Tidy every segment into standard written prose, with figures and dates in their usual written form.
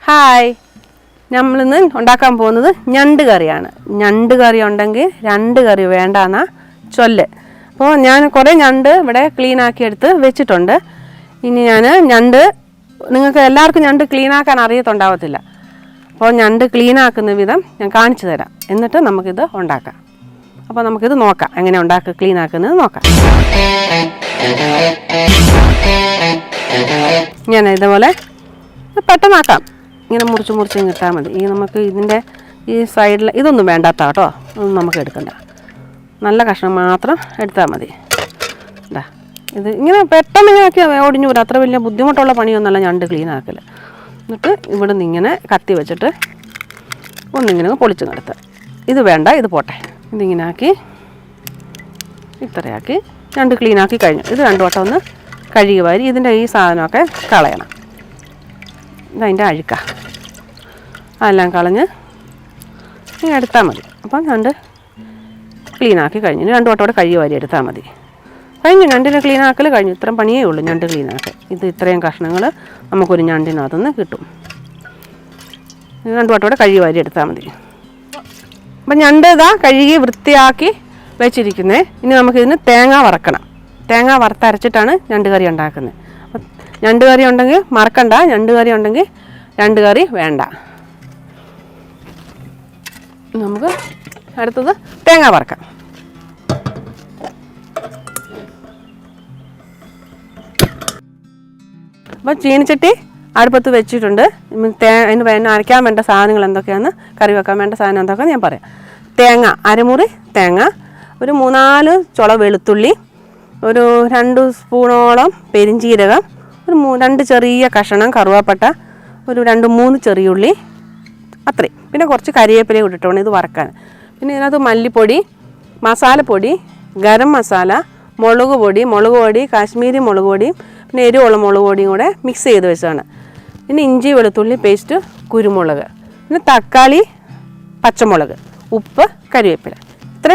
Hi, നമ്മളിന്ന് ഉണ്ടാക്കാൻ പോകുന്നത് ഞണ്ട് കറിയാണ്. ഞണ്ട് കറി ഉണ്ടെങ്കിൽ രണ്ട് കറി വേണ്ടാന്നാ ചൊല്ല്. അപ്പോൾ ഞാൻ കുറേ ഞണ്ട് ഇവിടെ ക്ലീനാക്കി എടുത്ത് വെച്ചിട്ടുണ്ട്. ഇനി ഞാൻ ഞണ്ട് നിങ്ങൾക്ക് എല്ലാവർക്കും ഞണ്ട് ക്ലീനാക്കാൻ അറിയത്തുണ്ടാവത്തില്ല. അപ്പോൾ ഞണ്ട് ക്ലീനാക്കുന്ന വിധം ഞാൻ കാണിച്ചു തരാം. എന്നിട്ട് നമുക്കിത് ഉണ്ടാക്കാം. അപ്പോൾ നമുക്കിത് നോക്കാം, എങ്ങനെ ക്ലീനാക്കുന്നത് നോക്കാം. ഞാൻ ഇതുപോലെ പെട്ടെന്നാക്കാം. ഇങ്ങനെ മുറിച്ച് കിട്ടാൽ മതി. നമുക്ക് ഇതിൻ്റെ ഈ സൈഡിൽ ഇതൊന്നും വേണ്ടാത്ത കേട്ടോ, ഒന്നും നമുക്ക് എടുക്കണ്ട. നല്ല കഷ്ണം മാത്രം എടുത്താൽ മതി. ഇതാ ഇത് ഇങ്ങനെ പെട്ടെന്ന് ഇങ്ങനെ ആക്കിയാൽ ഒടിഞ്ഞു പോരാ. അത്ര വലിയ ബുദ്ധിമുട്ടുള്ള പണിയൊന്നുമല്ല ഞണ്ട് ക്ലീൻ ആക്കൽ. എന്നിട്ട് ഇവിടെ നിന്ന് ഇങ്ങനെ കത്തി വെച്ചിട്ട് ഒന്നിങ്ങനെ പൊളിച്ച് നിർത്തുക. ഇത് വേണ്ട, ഇത് പോട്ടെ. ഇതിങ്ങനെ ആക്കി ഇത്രയാക്കി ഞണ്ട് ക്ലീനാക്കി കഴിഞ്ഞു. ഇത് രണ്ടു വട്ടം ഒന്ന് കഴുകി വാരി ഇതിൻ്റെ ഈ സാധനമൊക്കെ കളയണം. ഇതതിൻ്റെ അഴുക്ക അതെല്ലാം കളഞ്ഞ് ഇങ്ങനെ എടുത്താൽ മതി. അപ്പം ഞണ്ട് ക്ലീനാക്കി കഴിഞ്ഞു. രണ്ടു വട്ടം കൂടെ കഴുകി വാരി എടുത്താൽ മതി. കഴിഞ്ഞു, ഞണ്ടിനെ ക്ലീനാക്കൽ കഴിഞ്ഞു. ഇത്രയും പണിയേ ഉള്ളൂ ഞണ്ട് ക്ലീനാക്കൽ. ഇത് ഇത്രയും കഷ്ണങ്ങൾ നമുക്കൊരു ഞണ്ടിനകത്തുനിന്ന് കിട്ടും. രണ്ടു വട്ടം കൂടെ കഴുകി വാരി എടുത്താൽ മതി. അപ്പം ഞണ്ട് ഇതാ കഴുകി വൃത്തിയാക്കി വെച്ചിരിക്കുന്നത്. ഇനി നമുക്കിതിന് തേങ്ങ വറക്കണം. തേങ്ങ വറുത്തരച്ചിട്ടാണ് ഞണ്ട് കറി ഉണ്ടാക്കുന്നത്. അപ്പം ഞണ്ട് കറി ഉണ്ടെങ്കിൽ മറക്കണ്ട, ഞണ്ട് കറി ഉണ്ടെങ്കിൽ രണ്ട് കറി വേണ്ട. നമുക്ക് അടുത്തത് തേങ്ങ വറക്കാം. അപ്പം ചീനിച്ചട്ടി അടുപ്പത്ത് വെച്ചിട്ടുണ്ട്. അതിന് അരയ്ക്കാൻ വേണ്ട സാധനങ്ങൾ എന്തൊക്കെയാണെന്ന്, കറി വെക്കാൻ വേണ്ട സാധനം എന്തൊക്കെയാണെന്ന് ഞാൻ പറയാം. തേങ്ങ, അരമുറി തേങ്ങ, ഒരു 3-4 ചുള വെളുത്തുള്ളി, ഒരു 2 സ്പൂണോളം പെരിഞ്ചീരകം, ഒരു 2 ചെറിയ കഷണം കറുവാപ്പട്ട, ഒരു 2-3 ചെറിയുള്ളി, അത്രയും. പിന്നെ കുറച്ച് കരിവേപ്പില ഇട്ടിട്ട് വേണം ഇത് വറക്കാൻ. പിന്നെ ഇതിനകത്ത് മല്ലിപ്പൊടി, മസാലപ്പൊടി, ഗരം മസാല, മുളക് പൊടി, കാശ്മീരി മുളക് പൊടിയും പിന്നെ എരിവുള്ള മുളക് പൊടിയും കൂടെ മിക്സ് ചെയ്ത് വെച്ചതാണ്. പിന്നെ ഇഞ്ചി വെളുത്തുള്ളി പേസ്റ്റ്, കുരുമുളക്, പിന്നെ തക്കാളി, പച്ചമുളക്, ഉപ്പ്, കരിവേപ്പില, ഇത്ര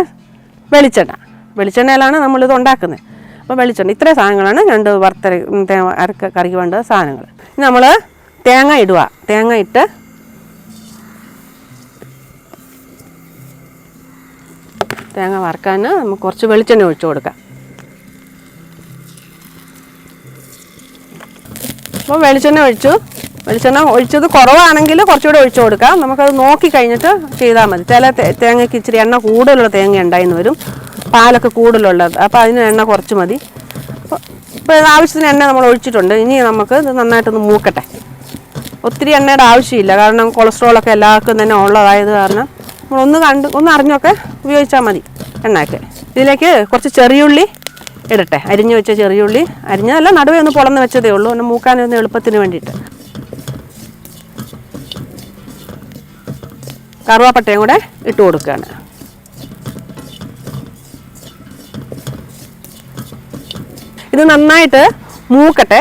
വെളിച്ചെണ്ണയിലാണ് നമ്മളിത് ഉണ്ടാക്കുന്നത്. അപ്പോൾ വെളിച്ചെണ്ണ ഇത്രയും സാധനങ്ങളാണ് ഞണ്ട് കറിക്ക് വേണ്ട സാധനങ്ങൾ. ഇനി നമ്മൾ തേങ്ങ ഇടുക. തേങ്ങ ഇട്ട് തേങ്ങ വറുക്കാൻ നമുക്ക് കുറച്ച് വെളിച്ചെണ്ണ ഒഴിച്ചു കൊടുക്കാം. അപ്പോൾ വെളിച്ചെണ്ണ ഒഴിച്ചത് കുറവാണെങ്കിൽ കുറച്ചുകൂടെ ഒഴിച്ചു കൊടുക്കാം. നമുക്കത് നോക്കി കഴിഞ്ഞിട്ട് ചെയ്താൽ മതി. ചില തേങ്ങയ്ക്ക് ഇച്ചിരി എണ്ണ കൂടുതലുള്ള തേങ്ങ ഉണ്ടായിന്ന് വരും, പാലൊക്കെ കൂടുതലുള്ളത്. അപ്പോൾ അതിന് എണ്ണ കുറച്ച് മതി. ഇപ്പോൾ ആവശ്യത്തിന് എണ്ണ നമ്മൾ ഒഴിച്ചിട്ടുണ്ട്. ഇനി നമുക്ക് ഇത് നന്നായിട്ടൊന്ന് മൂക്കട്ടെ. ഒത്തിരി എണ്ണയുടെ ആവശ്യമില്ല, കാരണം കൊളസ്ട്രോളൊക്കെ എല്ലാവർക്കും തന്നെ ഉള്ളതായത് കാരണം ഒന്ന് അറിഞ്ഞൊക്കെ ഉപയോഗിച്ചാൽ മതി എണ്ണയൊക്കെ. ഇതിലേക്ക് കുറച്ച് ചെറിയുള്ളി ഇടട്ടെ. അരിഞ്ഞു വെച്ച ചെറിയുള്ളി, അരിഞ്ഞതല്ല, നടുവേ ഒന്ന് പൊളന്ന് വെച്ചതേ ഉള്ളൂ, ഒന്ന് മൂക്കാനൊന്ന് എളുപ്പത്തിന് വേണ്ടിയിട്ട്. കറുവാപ്പട്ടയും കൂടെ ഇട്ട് കൊടുക്കുകയാണ്. ഇത് നന്നായിട്ട് മൂക്കട്ടെ.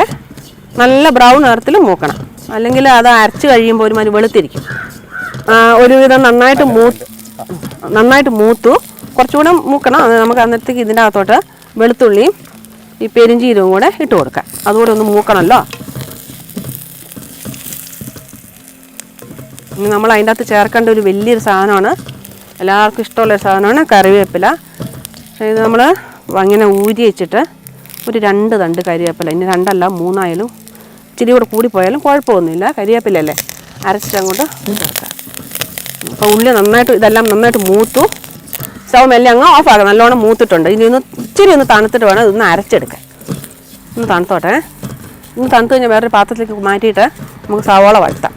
നല്ല ബ്രൗൺ നിറത്തിൽ മൂക്കണം, അല്ലെങ്കിൽ അത് അരച്ച് കഴിയുമ്പോൾ ഒരുമാതിരി വെളുത്തിരിക്കും. ഒരുവിധം നന്നായിട്ട് മൂത്തു. കുറച്ചുകൂടെ മൂക്കണം. അത് നമുക്ക് അന്നത്തേക്ക് ഇതിൻ്റെ അകത്തോട്ട് വെളുത്തുള്ളിയും ഈ പെരിഞ്ചീരവും കൂടെ ഇട്ട് കൊടുക്കാം. അതുകൂടെ ഒന്ന് മൂക്കണമല്ലോ. ഇനി നമ്മൾ അതിൻ്റെ അകത്ത് ചേർക്കേണ്ട ഒരു വലിയൊരു സാധനമാണ്, എല്ലാവർക്കും ഇഷ്ടമുള്ളൊരു സാധനമാണ് കറിവേപ്പില. പക്ഷേ ഇത് നമ്മൾ ഇങ്ങനെ ഊരി വെച്ചിട്ട് ഒരു 2 തണ്ട് കരിവേപ്പില, ഇനി 2 അല്ല 3 ആയാലും ഇച്ചിരി കൂടെ കൂടിപ്പോയാലും കുഴപ്പമൊന്നുമില്ല. കരിവേപ്പിലല്ലേ, അരച്ചിട്ട് അങ്ങോട്ട് ചേർക്കാം. അപ്പോൾ ഇതെല്ലാം നന്നായിട്ട് മൂത്തു. സ്റ്റൗ മെല്ലെ അങ്ങ് ഓഫാക്കാം. നല്ലോണം മൂത്തിട്ടുണ്ട്. ഇനി ഇച്ചിരി ഒന്ന് തണുത്തിട്ട് വേണം ഇതൊന്ന് അരച്ചെടുക്കാൻ. ഒന്ന് തണുത്തോട്ടെ. തണുത്ത് കഴിഞ്ഞാൽ വേറൊരു പാത്രത്തിലേക്ക് മാറ്റിയിട്ട് നമുക്ക് സവാള വഴറ്റാം.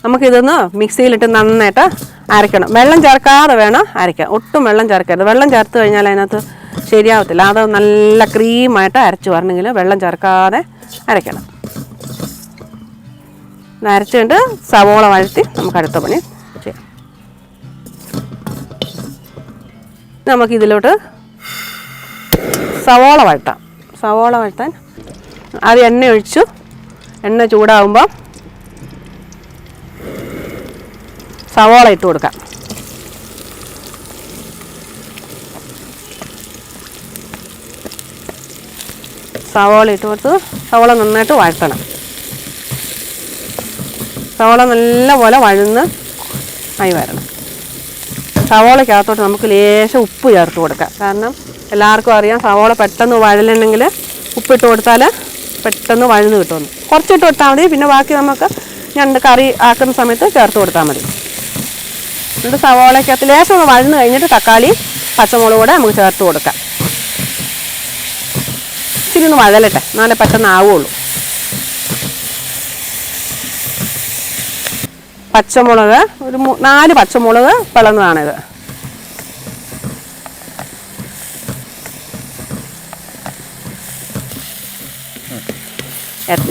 നമുക്കിതൊന്ന് മിക്സിയിലിട്ട് നന്നായിട്ട് അരയ്ക്കണം. വെള്ളം ചേർക്കാതെ വേണം അരയ്ക്കാൻ, ഒട്ടും വെള്ളം ചേർക്കരുത്. വെള്ളം ചേർത്ത് കഴിഞ്ഞാൽ അതിനകത്ത് ശരിയാവത്തില്ല. അത് നല്ല ക്രീമായിട്ട് അരച്ച് വരണമെങ്കിൽ വെള്ളം ചേർക്കാതെ അരയ്ക്കണം. അരച്ചുകൊണ്ട് സവോള വഴറ്റി നമുക്ക് അടുത്ത പണി ചെയ്യാം. നമുക്കിതിലോട്ട് സവോള വഴറ്റാൻ ആദ്യം എണ്ണ ഒഴിച്ചു. എണ്ണ ചൂടാകുമ്പോൾ സവോള ഇട്ട് കൊടുക്കാം. സവോള ഇട്ട് കൊടുത്ത് സവോള നന്നായിട്ട് വഴറ്റണം. സവോള നല്ലപോലെ വഴന്ന് ആയി വരണം. സവോളയ്ക്കകത്തോട്ട് നമുക്ക് ലേശം ഉപ്പ് ചേർത്ത് കൊടുക്കാം. കാരണം എല്ലാവർക്കും അറിയാം സവോള പെട്ടെന്ന് വഴലണമെങ്കിൽ ഉപ്പിട്ട് കൊടുത്താൽ പെട്ടെന്ന് വഴന്ന് കിട്ടുമെന്ന്. കുറച്ചിട്ട് കൊടുത്താൽ മതി, പിന്നെ ബാക്കി നമുക്ക് ഞണ്ട് കറി ആക്കുന്ന സമയത്ത് ചേർത്ത് കൊടുത്താൽ മതി. എന്നിട്ട് സവോളയ്ക്കകത്ത് ലേശം ഒന്ന് വഴന്ന് കഴിഞ്ഞിട്ട് തക്കാളി പച്ചമുളക് കൂടെ നമുക്ക് ചേർത്ത് കൊടുക്കാം. ഇച്ചിരി ഒന്ന് വഴലട്ടെ, എന്നാലേ പെട്ടെന്ന് ആവുള്ളൂ. പച്ചമുളക് ഒരു 4 പച്ചമുളക് പിളർന്നതാണിത്.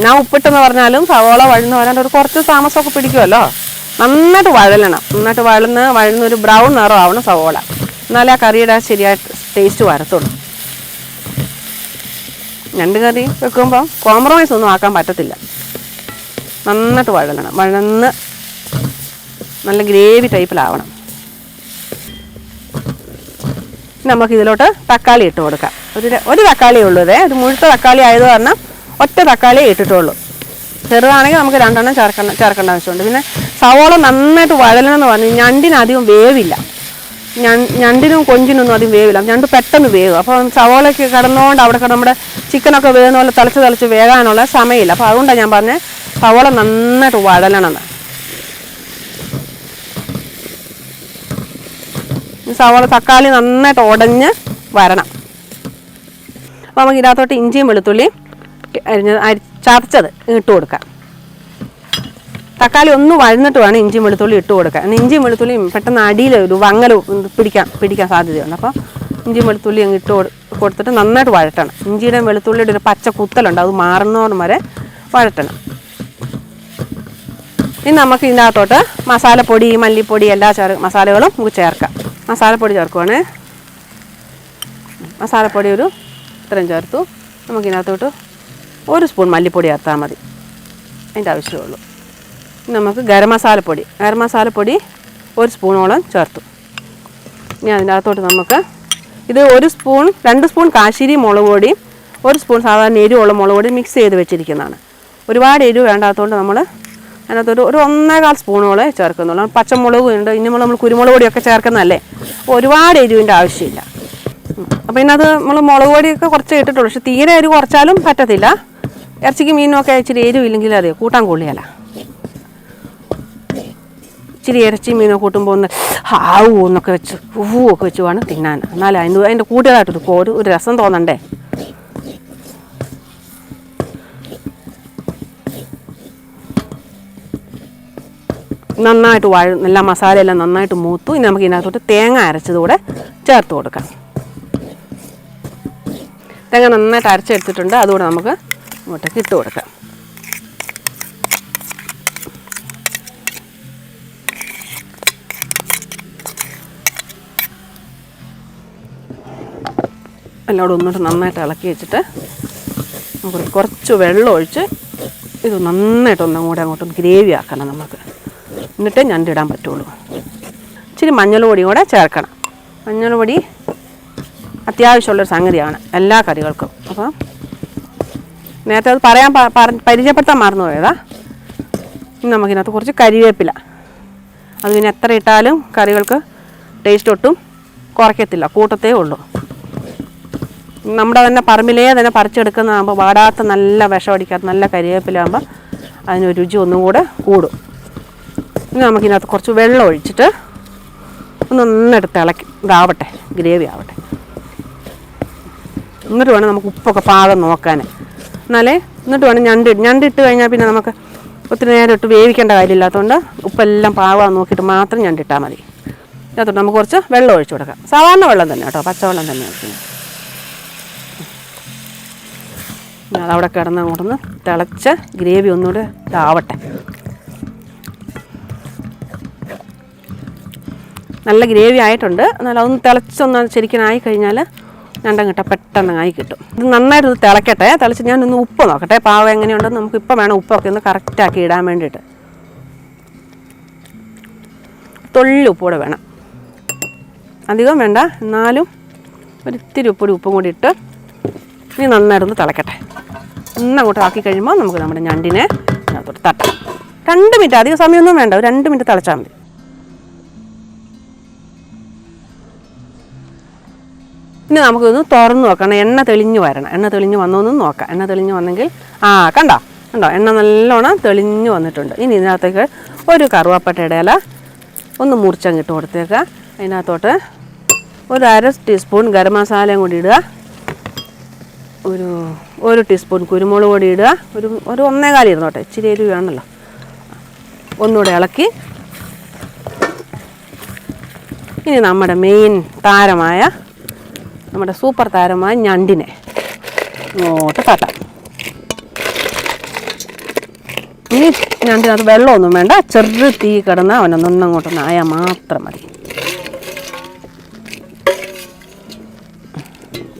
ഞാൻ ഉപ്പിട്ടെന്ന് പറഞ്ഞാലും സവോള വഴന്ന് വരാൻ ഒരു കുറച്ച് താമസമൊക്കെ പിടിക്കുമല്ലോ. നന്നായിട്ട് വഴലണം. നന്നായിട്ട് വഴന്നൊരു ബ്രൗൺ നിറം ആവണം സവോള. എന്നാലേ ആ കറിയുടെ ശരിയായിട്ട് ടേസ്റ്റ് വരത്തുള്ളൂ. ഞണ്ട് കറി വെക്കുമ്പോൾ കോംപ്രമൈസ് ഒന്നും ആക്കാൻ പറ്റത്തില്ല. നന്നായിട്ട് വഴലണം. വഴന്ന് നല്ല ഗ്രേവി ടൈപ്പിലാവണം. നമുക്കിതിലോട്ട് തക്കാളി ഇട്ട് കൊടുക്കാം. ഒരു തക്കാളിയേ ഉള്ളൂ. ഇത് മുഴുത്ത തക്കാളി ആയത് കാരണം ഒറ്റ തക്കാളിയേ ഇട്ടിട്ടുള്ളൂ. ചെറുതാണെങ്കിൽ നമുക്ക് 2 എണ്ണം ചേർക്കേണ്ട ആവശ്യമുണ്ട്. പിന്നെ സവോള നന്നായിട്ട് വഴലണമെന്ന് പറഞ്ഞ് ഞണ്ടിനധികം വേവില്ല. ഞണ്ടിനും കൊഞ്ചിനൊന്നും അധികം വേവില്ല. ഞണ്ട് പെട്ടെന്ന് വേവും. അപ്പോൾ സവോളയ്ക്ക് കിടന്നുകൊണ്ട് അവിടെ നമ്മുടെ ചിക്കനൊക്കെ വേകുന്ന പോലെ തിളച്ച് വേകാനുള്ള സമയമില്ല. അപ്പോൾ അതുകൊണ്ടാണ് ഞാൻ പറഞ്ഞത് സവോള നന്നായിട്ട് വഴലണമെന്ന്. സവോള തക്കാളി നന്നായിട്ട് ഉടഞ്ഞ് വരണം. അപ്പോൾ നമുക്ക് ഇതിനകത്തോട്ട് ഇഞ്ചിയും വെളുത്തുള്ളിയും ചതച്ചത് ഇട്ട് കൊടുക്കാം. തക്കാളി ഒന്ന് വഴന്നിട്ട് വേണം ഇഞ്ചിയും വെളുത്തുള്ളി ഇട്ട് കൊടുക്കാം. ഇഞ്ചിയും വെളുത്തുള്ളിയും പെട്ടെന്ന് അടിയിൽ ഒരു വങ്ങൽ പിടിക്കാൻ സാധ്യതയുണ്ട്. അപ്പോൾ ഇഞ്ചിയും വെളുത്തുള്ളി അങ്ങ് ഇട്ട് കൊടുത്തിട്ട് നന്നായിട്ട് വഴറ്റണം. ഇഞ്ചിയുടെയും വെളുത്തുള്ളിയുടെ ഒരു പച്ച കുത്തലുണ്ട്, അത് മാറുന്നോന്ന് വരെ വഴറ്റണം. ഇനി നമുക്ക് ഇതിനകത്തോട്ട് മസാലപ്പൊടി മല്ലിപ്പൊടി എല്ലാ മസാലകളും നമുക്ക് ചേർക്കാം. മസാലപ്പൊടി ചേർക്കുവാണ്. മസാലപ്പൊടി ഇത്രയും ചേർത്തു. നമുക്കിതിനകത്തോട്ട് 1 സ്പൂൺ മല്ലിപ്പൊടി ചേർത്താൽ മതി, അതിൻ്റെ ആവശ്യമുള്ളൂ. നമുക്ക് ഗരം മസാലപ്പൊടി 1 സ്പൂണോളം ചേർത്തു. ഇനി അതിനകത്തോട്ട് നമുക്ക് ഇത് 2 സ്പൂൺ കാശ്മീരി മുളക് പൊടി, 1 സ്പൂൺ സാധാരണ എരിവുള്ള മുളക് പൊടി മിക്സ് ചെയ്ത് വെച്ചിരിക്കുന്നതാണ്. ഒരുപാട് എരിവ് വേണ്ടാത്തതുകൊണ്ട് നമ്മൾ അതിനകത്തൊരു 1.25 സ്പൂണോളം ചേർക്കുന്നുള്ളൂ. പച്ചമുളകും ഉണ്ട്, ഇനി നമ്മൾ കുരുമുളക് പൊടിയൊക്കെ ചേർക്കുന്നതല്ലേ, ഒരുപാട് എരിവിൻ്റെ ആവശ്യമില്ല. അപ്പോൾ ഇതിനകത്ത് നമ്മൾ മുളക് പൊടിയൊക്കെ കുറച്ച് ഇട്ടിട്ടുള്ളൂ. പക്ഷെ തീരെ എരിവ് കുറച്ചാലും പറ്റത്തില്ല. ഇറച്ചിക്ക് മീനൊക്കെ ഇച്ചിരി എരിവില്ലെങ്കിൽ അത് കൂട്ടാൻ കൊള്ളിയല്ല. ഇച്ചിരി ഇറച്ചി മീനൊക്കെ കൂട്ടുമ്പോൾ ഒന്ന് ഹാവൂ എന്നൊക്കെ വെച്ച് ഒക്കെ വെച്ച് വേണം തിന്നാൻ. എന്നാലും അതിൻ്റെ കൂട്ടിയതായിട്ടൊരു ഒരു രസം തോന്നണ്ടേ. നന്നായിട്ട് എല്ലാ മസാലയെല്ലാം നന്നായിട്ട് മൂത്തു. ഇനി നമുക്ക് ഇതിനകത്തോട്ട് തേങ്ങ അരച്ചതുകൂടെ ചേർത്ത് കൊടുക്കാം. തേങ്ങ നന്നായിട്ട് അരച്ചെടുത്തിട്ടുണ്ട്, അതുകൂടെ നമുക്ക് ഇങ്ങോട്ടേക്ക് ഇട്ട് കൊടുക്കാം. എല്ലാം ഒന്നിട്ട് നന്നായിട്ട് ഇളക്കി വെച്ചിട്ട് നമുക്ക് കുറച്ച് വെള്ളം ഒഴിച്ച് ഇത് നന്നായിട്ടൊന്നും കൂടെ അങ്ങോട്ടൊന്ന് ഗ്രേവി ആക്കണം നമുക്ക്. എന്നിട്ടേ ഞണ്ടിടാൻ പറ്റുള്ളൂ. ഇച്ചിരി മഞ്ഞൾപ്പൊടിയും കൂടെ ചേർക്കണം. മഞ്ഞൾപ്പൊടി അത്യാവശ്യമുള്ളൊരു സംഗതിയാണ് എല്ലാ കറികൾക്കും. അപ്പോൾ നേരത്തെ അത് പരിചയപ്പെടുത്താൻ മറന്നു പോയതാ. ഇനി നമുക്കിതിനകത്ത് കുറച്ച് കരിവേപ്പില, അത് പിന്നെ എത്ര ഇട്ടാലും കറികൾക്ക് ടേസ്റ്റ് ഒട്ടും കുറയ്ക്കത്തില്ല, കൂട്ടത്തേ ഉള്ളൂ. നമ്മുടെ തന്നെ പറമ്പിലേ തന്നെ പറിച്ചെടുക്കുന്നതാകുമ്പോൾ വാടാത്ത നല്ല വിഷമടിക്കാത്ത നല്ല കരിവേപ്പിലാകുമ്പോൾ അതിനൊരു രുചി ഒന്നും കൂടെ കൂടും. ഇനി നമുക്കിതിനകത്ത് കുറച്ച് വെള്ളം ഒഴിച്ചിട്ട് നന്നായിട്ട് ഇതാവട്ടെ, ഗ്രേവി ആവട്ടെ. എന്നിട്ട് വേണം നമുക്ക് ഉപ്പൊക്കെ പാകം നോക്കാൻ. എന്നിട്ട് വേണം ഞണ്ടിട്ട് കഴിഞ്ഞാൽ പിന്നെ നമുക്ക് ഒത്തിരി നേരം ഇട്ട് വേവിക്കേണ്ട കാര്യമില്ലാത്തതുകൊണ്ട് ഉപ്പെല്ലാം പാകം നോക്കിയിട്ട് മാത്രം ഞണ്ടിട്ടാൽ മതി. അതിനകത്തോട്ട് നമുക്ക് കുറച്ച് വെള്ളം ഒഴിച്ചു കൊടുക്കാം. സാധാരണ വെള്ളം തന്നെ കേട്ടോ, പച്ചവെള്ളം തന്നെ ഒഴിക്കുന്നത്. അതവിടെ കിടന്ന് അങ്ങോട്ടൊന്ന് തിളച്ച ഗ്രേവി ഒന്നുകൂടെ ഇതാവട്ടെ. നല്ല ഗ്രേവി ആയിട്ടുണ്ട്. എന്നാലും അതൊന്ന് തിളച്ചൊന്ന് ശരിക്കും ആയി കഴിഞ്ഞാൽ ഞണ്ടങ്ങിട്ട പെട്ടെന്ന് ആയി കിട്ടും. ഇത് നന്നായിട്ട് തിളക്കട്ടെ. തിളച്ച് ഞാനൊന്ന് ഉപ്പ് നോക്കട്ടെ, പാകം എങ്ങനെയുണ്ടെന്ന്. നമുക്ക് ഇപ്പം വേണം ഉപ്പൊക്കെ ഒന്ന് കറക്റ്റാക്കി ഇടാൻ വേണ്ടിയിട്ട്. തുള്ളി ഉപ്പൂടെ വേണം, അധികം വേണ്ട. എന്നാലും ഒരിത്തിരി ഉപ്പും കൂടി ഇട്ട് ഇനി നന്നായിട്ടൊന്ന് തിളക്കട്ടെ. അങ്ങോട്ട് ആക്കി കഴിയുമ്പോൾ നമുക്ക് നമ്മുടെ ഞണ്ടിനെ അതിനകത്തോട്ട് തട്ടാം 2 മിനിറ്റ്, അധികം സമയമൊന്നും വേണ്ട, ഒരു 2 മിനിറ്റ് തിളച്ചാൽ മതി. ഇനി നമുക്കിതൊന്ന് തുറന്ന് നോക്കണം. എണ്ണ തെളിഞ്ഞ് വരണം. എണ്ണ തെളിഞ്ഞ് വന്നോന്നും നോക്കാം. എണ്ണ തെളിഞ്ഞ് വന്നെങ്കിൽ കണ്ടോ എണ്ണ നല്ലോണം തെളിഞ്ഞ് വന്നിട്ടുണ്ട്. ഇനി ഇതിനകത്തേക്ക് ഒരു കറുവാപ്പട്ടയുടെ ഇല ഒന്ന് മുറിച്ചങ്ങിട്ട് കൊടുത്തേക്കുക. അതിനകത്തോട്ട് ഒരു 1/2 ടീസ്പൂൺ ഗരം മസാലയും കൂടി ഇടുക. ഒരു ടീസ്പൂൺ കുരുമുളക് പൊടി ഇടുക. ഒരു 1.25 ഇരുന്നോട്ടെ, ഇച്ചിരി എരിവ് വേണമല്ലോ. ഒന്നുകൂടെ ഇളക്കി ഇനി നമ്മുടെ മെയിൻ താരമായ, നമ്മുടെ സൂപ്പർ താരമായ ഞണ്ടിനെ ഇങ്ങോട്ട് തട്ടാം. ഇനി ഞണ്ടിനകത്ത് വെള്ളമൊന്നും വേണ്ട, ചെറു തീ കിടന്ന് അവനൊന്നങ്ങോട്ടൊന്ന് ആയാൽ മാത്രം മതി.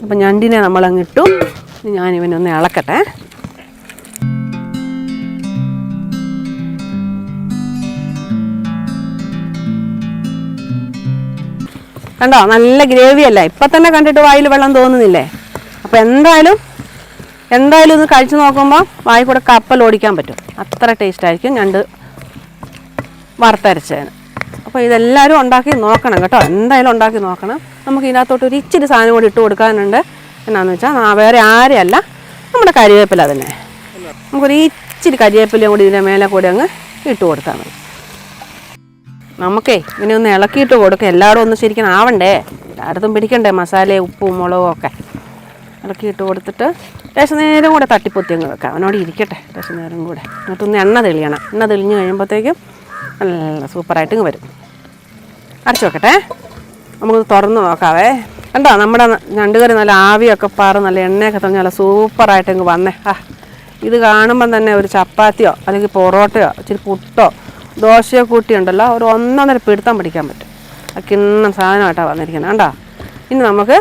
അപ്പം ഞണ്ടിനെ നമ്മളങ്ങിട്ടു. ഞാനിവനൊന്ന് ഇളക്കട്ടെ. കണ്ടോ, നല്ല ഗ്രേവി അല്ല. ഇപ്പം തന്നെ കണ്ടിട്ട് വായിൽ വെള്ളം തോന്നുന്നില്ലേ? അപ്പോൾ എന്തായാലും ഇത് കഴിച്ചു നോക്കുമ്പോൾ വായിൽ കൂടെ കപ്പൽ ഓടിക്കാൻ പറ്റും. അത്ര ടേസ്റ്റ് ആയിരിക്കും ഞണ്ട് വറുത്തരച്ചതിന്. അപ്പോൾ ഇതെല്ലാവരും ഉണ്ടാക്കി നോക്കണം കേട്ടോ, എന്തായാലും ഉണ്ടാക്കി നോക്കണം. നമുക്ക് ഇതിനകത്തോട്ട് ഒരു ഇച്ചിരി സാധനം കൂടി ഇട്ട് കൊടുക്കാനുണ്ട്. എന്നാന്ന് വെച്ചാൽ വേറെ ആരെയല്ല, നമ്മുടെ കരിവേപ്പില തന്നെ. നമുക്കൊരു ഇച്ചിരി കരിവേപ്പിലയും കൂടി ഇതിൻ്റെ മേലെ കൂടി അങ്ങ് ഇട്ട് കൊടുത്താൽ മതി. നമുക്കേ ഇങ്ങനെ ഒന്ന് ഇളക്കിയിട്ട് കൊടുക്കുക. എല്ലാവരും ഒന്ന് ശരിക്കും ആവണ്ടേ, എല്ലായിടത്തും പിടിക്കണ്ടേ മസാലയും ഉപ്പും മുളകും ഒക്കെ. ഇളക്കിയിട്ട് കൊടുത്തിട്ട് ലേശം നേരം കൂടെ തട്ടിപ്പൊത്തി അങ്ങ് വെക്കാം. അവനോട് ഇരിക്കട്ടെ ലേശം നേരം കൂടെ. എന്നിട്ടൊന്ന് എണ്ണ തെളിയണം. എണ്ണ തെളിഞ്ഞ് കഴിയുമ്പോഴത്തേക്കും നല്ല സൂപ്പറായിട്ട് ഇങ്ങ് വരും. അടച്ചു വെക്കട്ടെ, നമുക്ക് തുറന്ന് നോക്കാവേ. കണ്ടോ, നമ്മുടെ ഞണ്ടുകറി നല്ല ആവിയൊക്കെ പാറ് നല്ല എണ്ണയൊക്കെ തന്നെ നല്ല സൂപ്പറായിട്ട് ഇങ്ങ് വന്നേ. ഇത് കാണുമ്പം തന്നെ ഒരു ചപ്പാത്തിയോ അല്ലെങ്കിൽ പൊറോട്ടയോ ഇച്ചിരി പുട്ടോ ദോശയോ കൂട്ടിയുണ്ടല്ലോ, ഒരു 1.5 പിടുത്തം പിടിക്കാൻ പറ്റും. ആ കിണ്ണം സാധനമായിട്ടാണ് വന്നിരിക്കുന്നത്. കണ്ടോ, ഇനി നമുക്ക്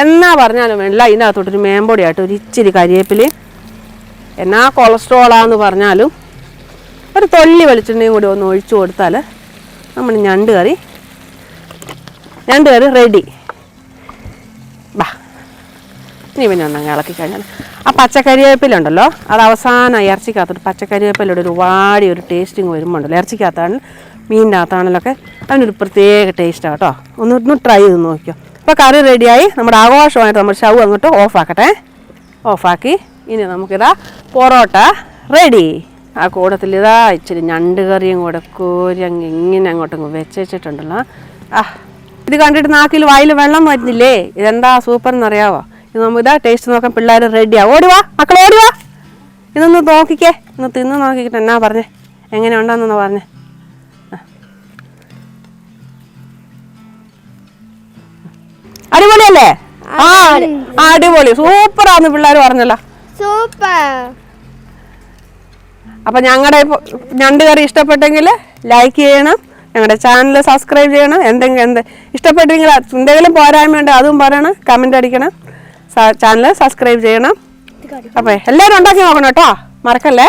എന്നാ പറഞ്ഞാലും വേണ്ടില്ല, ഇതിനകത്തോട്ടൊരു മേമ്പൊടിയായിട്ട് ഒരു ഇച്ചിരി കരിവേപ്പിലയും, എന്നാ കൊളസ്ട്രോളാന്ന് പറഞ്ഞാലും ഒരു തൊള്ളി വെളിച്ചെണ്ണയും കൂടി ഒന്ന് ഒഴിച്ചു കൊടുത്താൽ നമ്മൾ ഞണ്ട് കറി റെഡി. ഇനി പിന്നെ ഒന്നങ്ങ് ഇളക്കി കഴിഞ്ഞാൽ ആ പച്ചക്കരിവേപ്പിലുണ്ടല്ലോ, അത് അവസാനം ഇറച്ചിക്കകത്തോട്ട് പച്ചക്കരിവേപ്പിലൂടെ ഒരു ടേസ്റ്റിങ് വരുമ്പോണ്ടല്ലോ, ഇറച്ചിക്കകത്താണെങ്കിലും മീനിൻ്റെ അകത്താണെങ്കിലൊക്കെ അതിനൊരു പ്രത്യേക ടേസ്റ്റാണ് കേട്ടോ. ഒന്ന് ട്രൈ ചെയ്ത് നോക്കിയോ. ഇപ്പോൾ കറി റെഡിയായി. നമ്മുടെ ആഘോഷമായിട്ട് നമ്മൾ സ്റ്റൗ അങ്ങോട്ട് ഓഫാക്കട്ടെ. ഓഫാക്കി ഇനി നമുക്കിതാ പൊറോട്ട റെഡി. ആ കൂടത്തിൽ ഇതാ ഇച്ചിരി ഞണ്ട് കറിയും കൂടെ കോരി ഇങ്ങനെ അങ്ങോട്ടങ്ങ് വെച്ചിട്ടുണ്ടല്ലോ. ഇത് കണ്ടിട്ട് നാക്കിൽ വായിൽ വെള്ളം വരുന്നില്ലേ? ഇതെന്താ സൂപ്പർ എന്നറിയാവോ? ഇത് നമുക്ക് ഇതാ ടേസ്റ്റ് നോക്കാൻ പിള്ളേർ റെഡിയാ. ഓടിവാ മക്കൾ, ഓടിവാ, ഇതൊന്ന് നോക്കിക്കേ, ഒന്ന് തിന്ന് നോക്കിക്കിട്ട് എന്നാ പറഞ്ഞേ, എങ്ങനെ ഉണ്ടോന്നൊന്ന് പറഞ്ഞേ. അടിപൊളിയല്ലേ? അടിപൊളി സൂപ്പറാന്ന് പിള്ളേർ പറഞ്ഞല്ലോ. സൂപ്പർ. അപ്പൊ ഞങ്ങളുടെ ഞണ്ട് കറി ഇഷ്ടപ്പെട്ടെങ്കിൽ ലൈക്ക് ചെയ്യണം, ഞങ്ങളുടെ ചാനൽ സബ്സ്ക്രൈബ് ചെയ്യണം. ഇഷ്ടപ്പെട്ടെങ്കിൽ എന്തെങ്കിലും പോരായ്മയുണ്ട് അതും പറയണം, കമന്റ് അടിക്കണം. ചാനൽ സബ്സ്ക്രൈബ് ചെയ്യണം. അപ്പോൾ എല്ലാവരും ഉണ്ടാക്കി നോക്കണം കേട്ടോ, മറക്കല്ലേ.